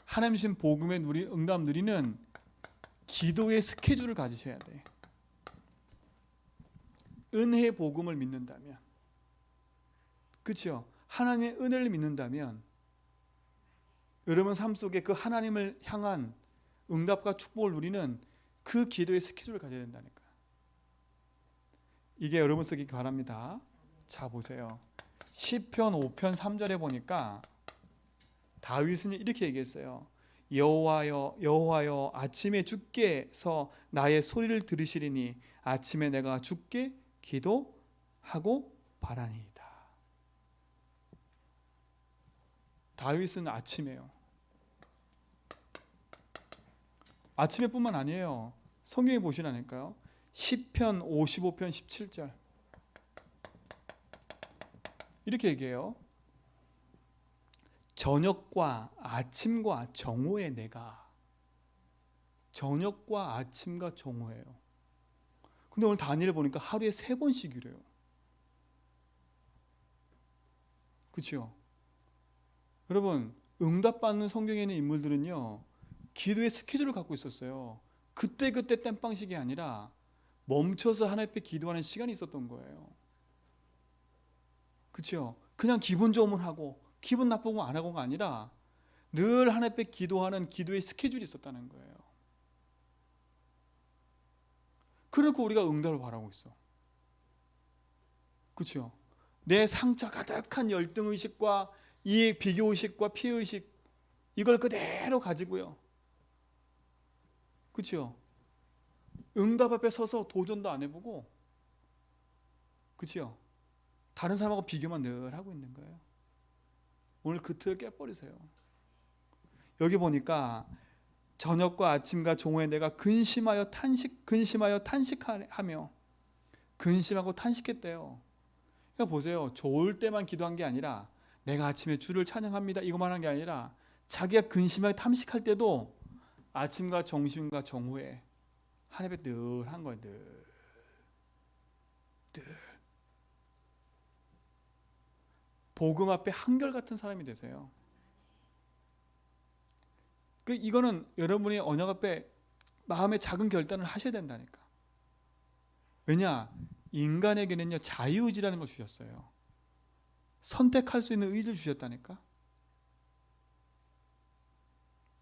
하나님 신 복음의 응답 누리는 기도의 스케줄을 가지셔야 돼. 은혜의 복음을 믿는다면, 그렇죠? 하나님의 은혜를 믿는다면 여러분 삶 속에 그 하나님을 향한 응답과 축복을 누리는 그 기도의 스케줄을 가져야 된다니까. 이게 여러분 쓰기 바랍니다. 자 보세요. 시편 5편 3절에 보니까 다윗은 이렇게 얘기했어요. 여호와여 여호와여 아침에 주께서 나의 소리를 들으시리니 아침에 내가 주께 기도하고 바라니이다. 다윗은 아침에요. 아침에 뿐만 아니에요. 성경에 보시라니까요. 시편 55편 17절 이렇게 얘기해요. 저녁과 아침과 정오에 내가. 저녁과 아침과 정오예요. 근데 오늘 다니엘을 보니까 하루에 3번씩 이래요. 그렇죠? 여러분, 응답받는 성경에 있는 인물들은요, 기도의 스케줄을 갖고 있었어요. 그때그때 땜빵식이 아니라 멈춰서 하나님 앞에 기도하는 시간이 있었던 거예요. 그렇죠? 그냥 기분 좋으면 하고 기분 나쁘면 안 하고가 아니라 늘 하나님 앞에 기도하는 기도의 스케줄이 있었다는 거예요. 그리고 우리가 응답을 바라고 있어. 그렇죠? 내 상처 가득한 열등의식과 이 비교의식과 피해의식 이걸 그대로 가지고요. 그렇죠? 응답 앞에 서서 도전도 안 해보고, 그렇죠? 다른 사람하고 비교만 늘 하고 있는 거예요. 오늘 그 틀을 깨버리세요. 여기 보니까 저녁과 아침과 종호에 내가 근심하여 탄식하며 근심하고 탄식했대요. 그러니까 보세요. 좋을 때만 기도한 게 아니라 내가 아침에 주를 찬양합니다 이것만 한 게 아니라 자기가 근심하게 탐식할 때도 아침과 점심과 정오에 하나님 앞에 늘 한 거예요. 늘. 복음 앞에 한결같은 사람이 되세요. 이거는 여러분이 언약 앞에 마음의 작은 결단을 하셔야 된다니까. 왜냐? 인간에게는요 자유의지라는 걸 주셨어요. 선택할 수 있는 의지를 주셨다니까.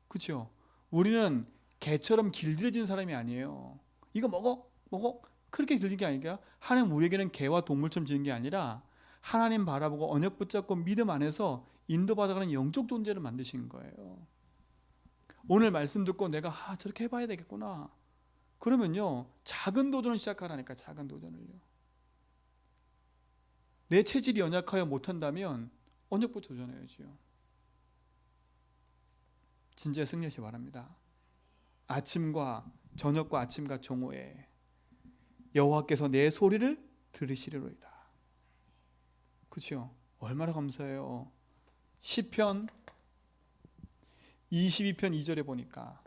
그렇죠? 우리는 개처럼 길들여진 사람이 아니에요. 이거 먹어 그렇게 들린 게 아니라 하나님 우리에게는 개와 동물처럼 지은 게 아니라 하나님 바라보고 언약 붙잡고 믿음 안에서 인도받아가는 영적 존재를 만드신 거예요. 오늘 말씀 듣고 내가 저렇게 해봐야 되겠구나. 그러면요 작은 도전을 시작하라니까. 작은 도전을요. 내 체질이 연약하여 못한다면 언약부터 도전해야지요. 진짜 승리하시 바랍니다. 아침과 저녁과 아침과 정오에 여호와께서 내 소리를 들으시리로이다. 그렇죠? 얼마나 감사해요. 시편 22편 2절에 보니까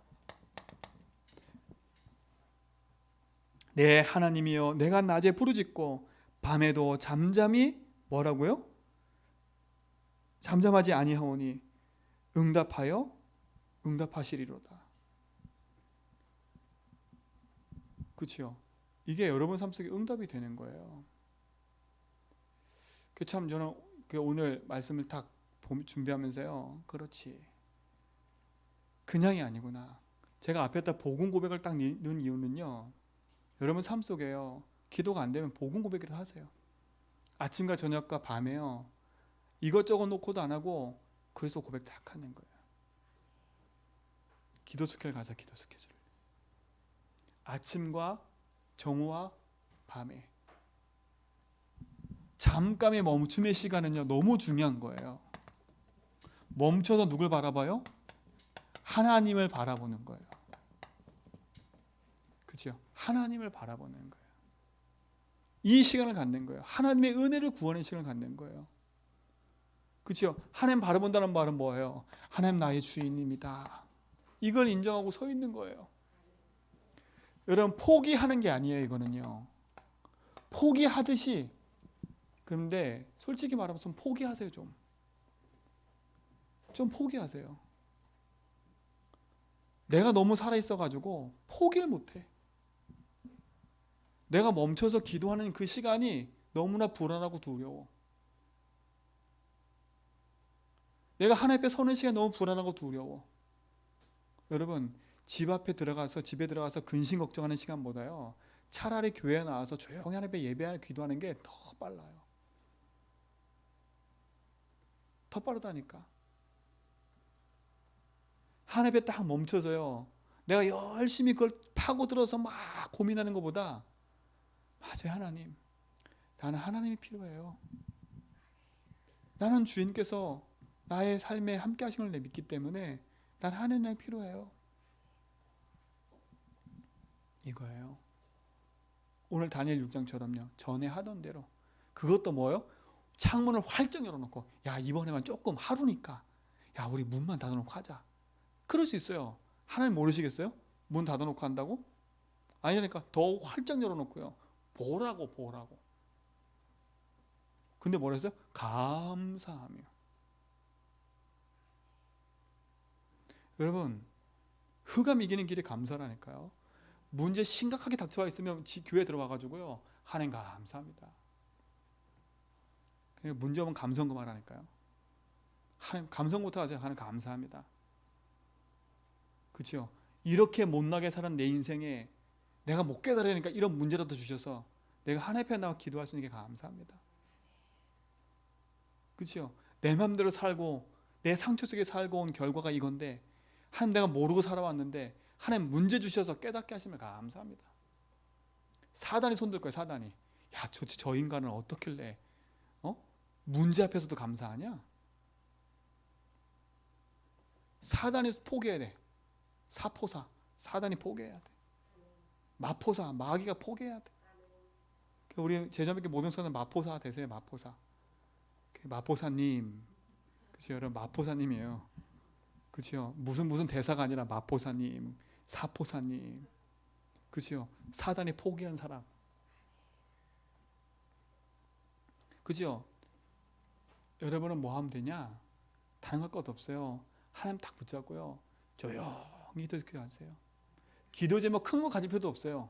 내 하나님이여 내가 낮에 부르짖고 밤에도 잠잠히 뭐라고요? 잠잠하지 아니하오니 응답하시리로다. 그렇죠? 이게 여러분 삶 속에 응답이 되는 거예요. 참 저는 오늘 말씀을 딱 준비하면서요. 그렇지. 그냥이 아니구나. 제가 앞에다 복음 고백을 딱 넣은 이유는요. 여러분 삶 속에요. 기도가 안 되면 복음 고백이라도 하세요. 아침과 저녁과 밤에요. 이것저것 놓고도 안 하고 그래서 고백 딱 하는 거예요. 기도 스케줄 가자. 기도 스케줄. 아침과 정오와 밤에 잠깐의 멈춤의 시간은요 너무 중요한 거예요. 멈춰서 누굴 바라봐요? 하나님을 바라보는 거예요. 그렇죠? 하나님을 바라보는 거예요. 이 시간을 갖는 거예요. 하나님의 은혜를 구하는 시간을 갖는 거예요. 그렇죠? 하나님 바라본다는 말은 뭐예요? 하나님 나의 주인입니다. 이걸 인정하고 서 있는 거예요. 여러분 포기하는 게 아니에요. 이거는요. 포기하듯이. 그런데 솔직히 말하면 좀 포기하세요. 좀 포기하세요. 내가 너무 살아있어가지고 포기를 못해. 내가 멈춰서 기도하는 그 시간이 너무나 불안하고 두려워. 내가 하나님 앞에 서는 시간이 너무 불안하고 두려워. 여러분 집에 들어가서 근심 걱정하는 시간보다요, 차라리 교회에 나와서 조용히 하나님께 예배하는 기도하는 게 더 빨라요. 더 빠르다니까. 하나님께 딱 멈춰서요, 내가 열심히 그걸 파고들어서 막 고민하는 것보다, 맞아요, 하나님, 나는 하나님이 필요해요. 나는 주인께서 나의 삶에 함께 하신 걸 믿기 때문에 난 하나님이 필요해요. 이거예요. 오늘 다니엘 6장처럼요. 전에 하던 대로. 그것도 뭐예요? 창문을 활짝 열어놓고, 야, 이번에만 조금 하루니까, 야, 우리 문만 닫아놓고 하자. 그럴 수 있어요. 하나님 모르시겠어요? 문 닫아놓고 한다고? 아니니까 더 활짝 열어놓고요, 보라고. 근데 뭐라 했어요? 감사하며. 여러분, 흑암 이기는 길이 감사라니까요. 문제 심각하게 닥쳐와 있으면 교회 들어와가지고요, 하나님 감사합니다. 문제 오면 감성 그만하니까요. 하나님 감성부터 하세요. 하나님 감사합니다. 그렇죠? 이렇게 못나게 사는 내 인생에 내가 못 깨달으니까 이런 문제라도 주셔서 내가 하나님 앞에 나와 기도할 수 있는 게 감사합니다. 그렇죠? 내 맘대로 살고 내 상처 속에 살고 온 결과가 이건데, 하나님 내가 모르고 살아왔는데 하나님 문제 주셔서 깨닫게 하시면 감사합니다. 사단이 손들 거예요. 사단이. 야, 저 인간은 어떻길래 문제 앞에서도 감사하냐? 사단이 포기해야 돼. 사포사, 사단이 포기해야 돼. 마포사, 마귀가 포기해야 돼. 우리 제자님께 모든 선은 마포사 되세요. 마포사. 마포사님, 그렇죠? 여러분, 마포사님이에요. 그렇죠? 무슨 대사가 아니라 마포사님, 사포사님, 그렇죠? 사단이 포기한 사람, 그렇죠? 여러분은 뭐 하면 되냐? 다른 것 없어요. 하나님 딱 붙잡고요, 조용히 기도하세요. 기도 제목 큰 거 가질 필요도 없어요.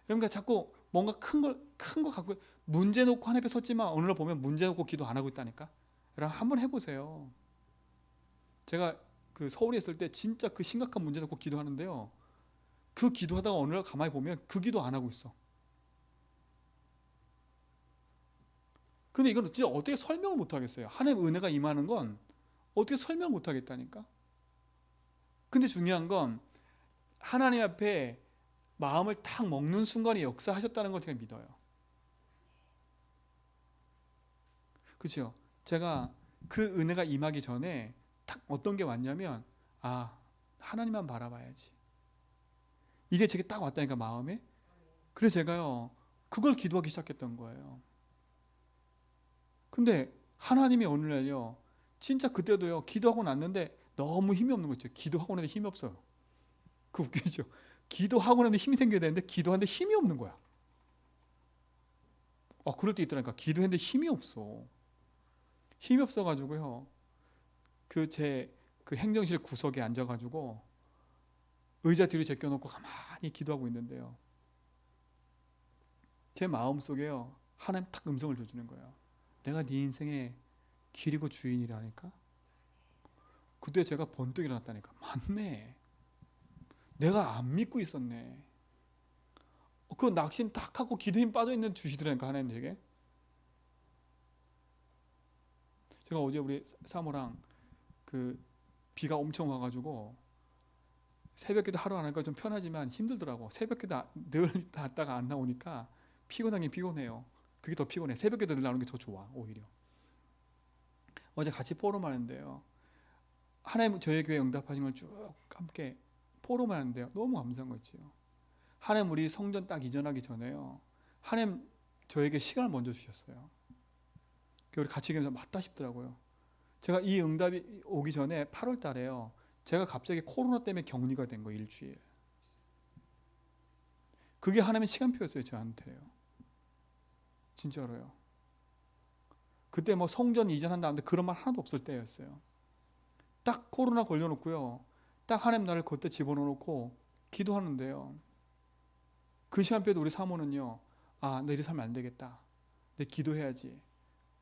그러니까 자꾸 뭔가 큰 거 갖고 문제 놓고 하나님 앞에 섰지만, 어느 날 보면 문제 놓고 기도 안 하고 있다니까. 여러분, 한번 해보세요. 제가 그 서울에 있을 때 진짜 그 심각한 문제 놓고 기도하는데요, 그 기도하다가 어느 날 가만히 보면 그 기도 안 하고 있어. 근데 이건 진짜 어떻게 설명을 못 하겠어요. 하나님의 은혜가 임하는 건 어떻게 설명을 못 하겠다니까. 근데 중요한 건 하나님 앞에 마음을 탁 먹는 순간에 역사하셨다는 걸 제가 믿어요. 그렇죠? 제가 그 은혜가 임하기 전에 딱 어떤 게 왔냐면, 하나님만 바라봐야지. 이게 제게 딱 왔다니까, 마음에. 그래서 제가요, 그걸 기도하기 시작했던 거예요. 근데 하나님이 어느 날요, 진짜 그때도요, 기도하고 났는데 너무 힘이 없는 거죠. 기도하고 났는데 힘이 없어요. 그 웃기죠? 기도하고 났는데 힘이 생겨야 되는데 기도하는데 힘이 없는 거야. 그럴 때 있더라니까. 기도했는데 힘이 없어. 힘이 없어가지고요, 그 행정실 구석에 앉아가지고 의자 뒤로 제껴놓고 가만히 기도하고 있는데요, 제 마음속에요, 하나님 딱 음성을 줘주는 거예요. 내가 네 인생의 길이고 주인이라니까. 그때 제가 번뜩 일어났다니까. 맞네. 내가 안 믿고 있었네. 그 낙심 딱 하고 기도 힘 빠져있는 주시더라니까, 하나님 제게. 제가 어제 우리 사모랑 그 비가 엄청 와가지고 새벽기도 하루 안 하니까 좀 편하지만 힘들더라고. 새벽기도 늘 갔다가 안 나오니까 피곤하긴 피곤해요. 그게 더 피곤해. 새벽기도 늘 나오는 게 더 좋아, 오히려. 어제 같이 포럼 하는데요, 하나님 저희 교회 응답하신 걸 쭉 함께 포럼을 하는데요, 너무 감사한 거 있지요. 하나님 우리 성전 딱 이전하기 전에요, 하나님 저에게 시간을 먼저 주셨어요. 우리 같이 기도하면서 맞다 싶더라고요. 제가 이 응답이 오기 전에 8월 달에요, 제가 갑자기 코로나 때문에 격리가 된 거예요, 일주일. 그게 하나님의 시간표였어요, 저한테요. 진짜로요. 그때 뭐 성전 이전한다는데 그런 말 하나도 없을 때였어요. 딱 코로나 걸려놓고요, 딱 하나님 나를 그때 집어넣고 기도하는데요, 그 시간표에도 우리 사모는요, 나 이렇게 살면 안 되겠다, 내 기도해야지,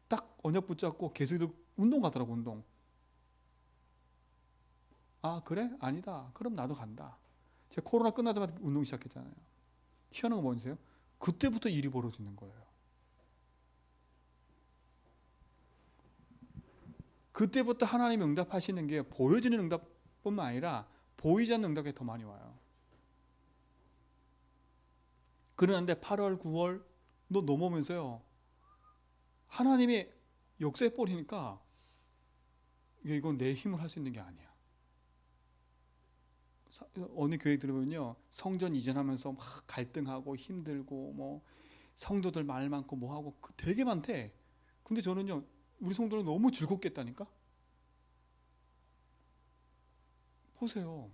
딱 언약 붙잡고 계속 운동 가더라고. 운동. 아 그래? 아니다. 그럼 나도 간다. 제가 코로나 끝나자마자 운동 시작했잖아요. 희한한 거 뭔지 아세요? 그때부터 일이 벌어지는 거예요. 그때부터 하나님이 응답하시는 게 보여지는 응답뿐만 아니라 보이지 않는 응답이 더 많이 와요. 그러는데 8월, 9월 너 넘어오면서요. 하나님이 역사해 버리니까 이건 내 힘을 할 수 있는 게 아니야. 어느 교회 들어보면요. 성전 이전하면서 막 갈등하고 힘들고 뭐 성도들 말 많고 뭐 하고 되게 많대. 근데 저는요. 우리 성도는 너무 즐겁겠다니까? 보세요.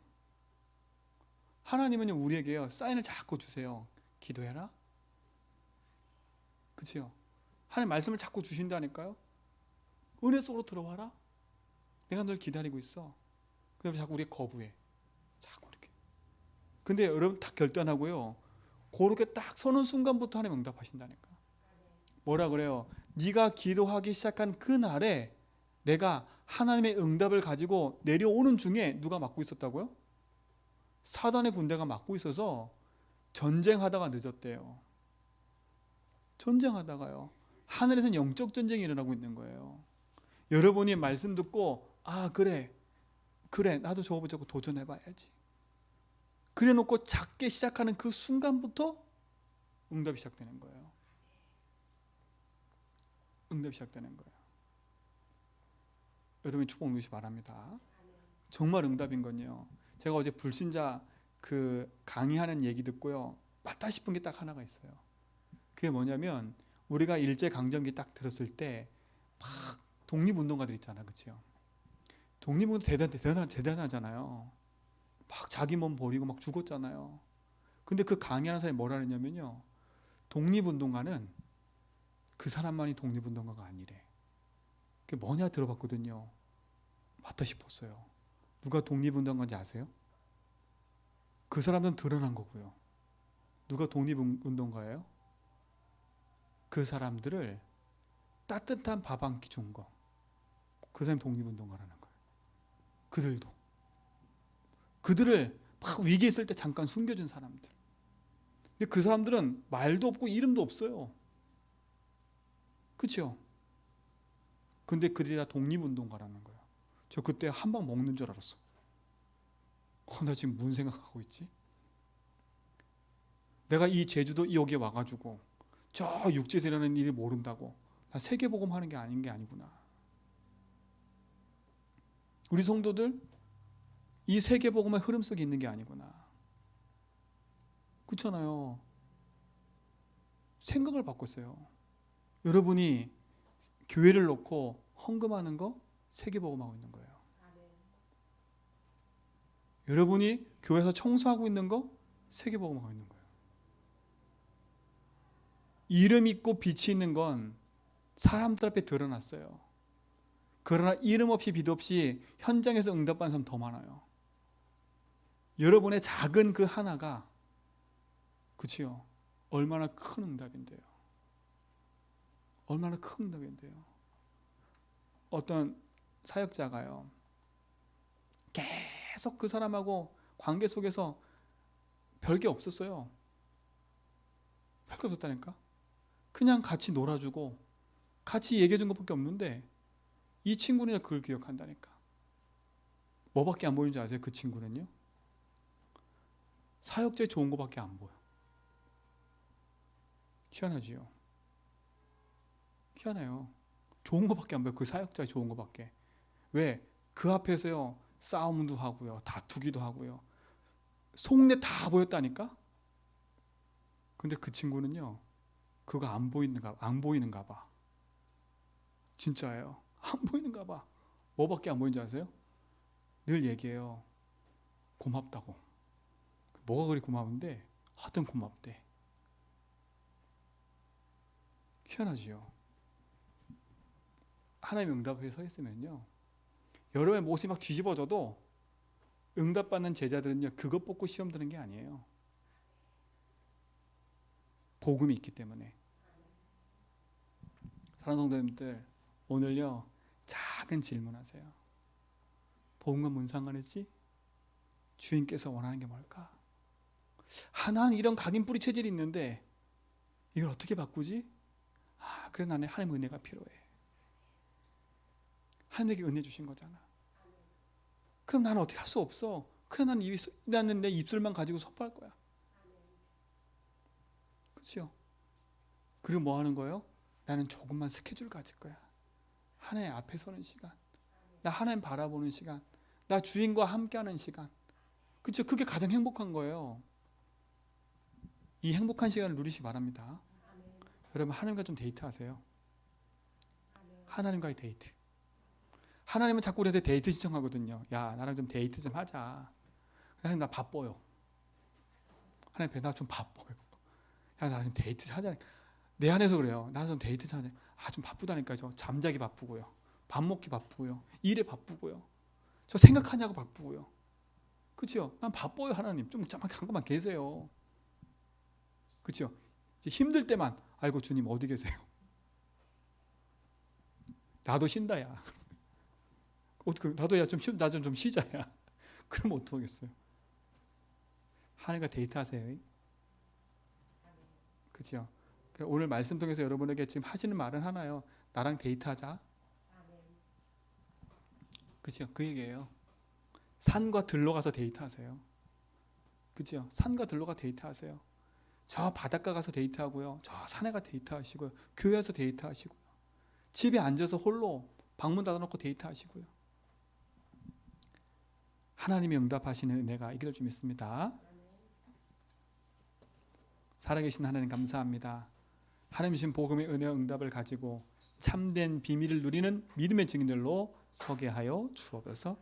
하나님은요. 우리에게요. 사인을 자꾸 주세요. 기도해라. 그치요? 하나님 말씀을 자꾸 주신다니까요. 은혜 속으로 들어와라. 내가 널 기다리고 있어. 근데 자꾸 우리 거부해. 자꾸 이렇게. 근데 여러분 딱 결단하고요. 그렇게 딱 서는 순간부터 하나님 응답하신다니까. 뭐라 그래요? 네가 기도하기 시작한 그 날에 내가 하나님의 응답을 가지고 내려오는 중에 누가 막고 있었다고요? 사단의 군대가 막고 있어서 전쟁하다가 늦었대요. 전쟁하다가요. 하늘에서는 영적 전쟁이 일어나고 있는 거예요. 여러분이 말씀 듣고 아 그래 나도 저거 도전해봐야지. 그래 놓고 작게 시작하는 그 순간부터 응답이 시작되는 거예요. 응답이 시작되는 거예요. 여러분이 축복 누리시 바랍니다. 정말 응답인 건요. 제가 어제 불신자 그 강의하는 얘기 듣고요. 맞다 싶은 게 딱 하나가 있어요. 그게 뭐냐면 우리가 일제강점기 딱 들었을 때 막 독립운동가들 있잖아요. 그렇죠? 독립운동 대단하잖아요. 막 자기 몸 버리고 막 죽었잖아요. 근데 그 강의하는 사람이 뭐라 그랬냐면요. 독립운동가는 그 사람만이 독립운동가가 아니래. 그게 뭐냐 들어봤거든요. 맞다 싶었어요. 누가 독립운동가인지 아세요? 그 사람은 드러난 거고요. 누가 독립운동가예요? 그 사람들을 따뜻한 밥 한 끼 준 거. 그 사람이 독립운동가라는 거예요. 그들을 막 위기에 있을 때 잠깐 숨겨준 사람들. 근데 그 사람들은 말도 없고 이름도 없어요. 그렇죠? 근데 그들이 다 독립운동가라는 거예요. 저 그때 한 방 먹는 줄 알았어. 나 지금 무슨 생각하고 있지? 내가 이 제주도 여기에 와가지고 저 육지에서 일어나는 일을 모른다고 나 세계복음 하는 게 아닌 게 아니구나. 우리 성도들 이 세계복음의 흐름 속에 있는 게 아니구나. 그렇잖아요. 생각을 바꿨어요. 여러분이 교회를 놓고 헌금하는 거 세계복음하고 있는 거예요. 여러분이 교회에서 청소하고 있는 거 세계복음하고 있는 거예요. 이름 있고 빛이 있는 건 사람들 앞에 드러났어요. 그러나 이름 없이 빛 없이 현장에서 응답받는 사람 더 많아요. 여러분의 작은 그 하나가 그치요? 얼마나 큰 응답인데요. 얼마나 큰 응답인데요. 어떤 사역자가요. 계속 그 사람하고 관계 속에서 별게 없었어요. 별게 없었다니까. 그냥 같이 놀아주고 같이 얘기해준 것밖에 없는데 이 친구는 그걸 기억한다니까. 뭐밖에 안 보이는지 아세요? 그 친구는요. 사역자의 좋은 것밖에 안 보여. 희한하지요. 희한해요. 좋은 것밖에 안 보여. 그 사역자의 좋은 것밖에. 왜? 그 앞에서요. 싸움도 하고요. 다투기도 하고요. 속내 다 보였다니까. 근데 그 친구는요. 그거 안 보이는가 봐. 진짜예요. 안 보이는가 봐. 뭐밖에 안 보이는지 아세요? 늘 얘기해요. 고맙다고. 뭐가 그리 고마운데 하여튼 고맙대. 희한하지요. 하나님의 응답에 서 있으면요. 여러분의 모습이 막 뒤집어져도 응답받는 제자들은요. 그것 뽑고 시험 드는 게 아니에요. 복음이 있기 때문에. 사랑하는 성도님들 오늘요. 작은 질문하세요. 복음과 뭔 상관이지? 주인께서 원하는 게 뭘까? 나는 이런 각인 뿌리 체질이 있는데 이걸 어떻게 바꾸지? 그래 나는 하나님의 은혜가 필요해. 하나님에게 은혜 주신 거잖아. 그럼 나는 어떻게 할 수 없어. 그래 나는 내 입술만 가지고 선포할 거야. 그렇죠? 그리고 뭐 하는 거예요? 나는 조금만 스케줄 가질 거야. 하나님 앞에 서는 시간, 나 하나님 바라보는 시간, 나 주인과 함께하는 시간. 그렇죠? 그게 가장 행복한 거예요. 이 행복한 시간을 누리시기 바랍니다. 여러분 하나님과 좀 데이트하세요. 하나님과의 데이트. 하나님은 자꾸 우리한테 데이트 신청하거든요. 야 나랑 좀 데이트 좀 하자. 하나님 나 바빠요. 하나님 나 좀 바빠요. 야 나 좀 데이트 하자. 내 안에서 그래요. 나 좀 데이트 하자. 좀 바쁘다니까요. 저 잠자기 바쁘고요. 밥 먹기 바쁘고요. 일에 바쁘고요. 저 생각하냐고 바쁘고요. 그렇죠? 난 바빠요 하나님. 좀 잠깐만 계세요. 그렇죠? 힘들 때만 아이고 주님 어디 계세요? 나도 쉰다야. 나도 나 좀 쉬자야. 그러면 어떡하겠어요? 하나님과 데이트하세요. 그렇죠? 오늘 말씀 통해서 여러분에게 지금 하시는 말은 하나요. 나랑 데이트하자. 그렇죠? 그 얘기예요. 산과 들로 가서 데이트하세요. 그렇죠? 산과 들로 가서 데이트하세요. 저 바닷가 가서 데이트하고요. 저 산에 가서 데이트하시고요. 교회에서 데이트하시고요. 집에 앉아서 홀로 방문 닫아놓고 데이트하시고요. 하나님이 응답하시는 은혜가 있기를 좀 믿습니다. 살아계신 하나님 감사합니다. 하나님 주신 복음의 은혜와 응답을 가지고 참된 비밀을 누리는 믿음의 증인들로 서게 하여 주옵소서.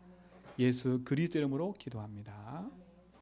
예수 그리스도 이름으로 기도합니다.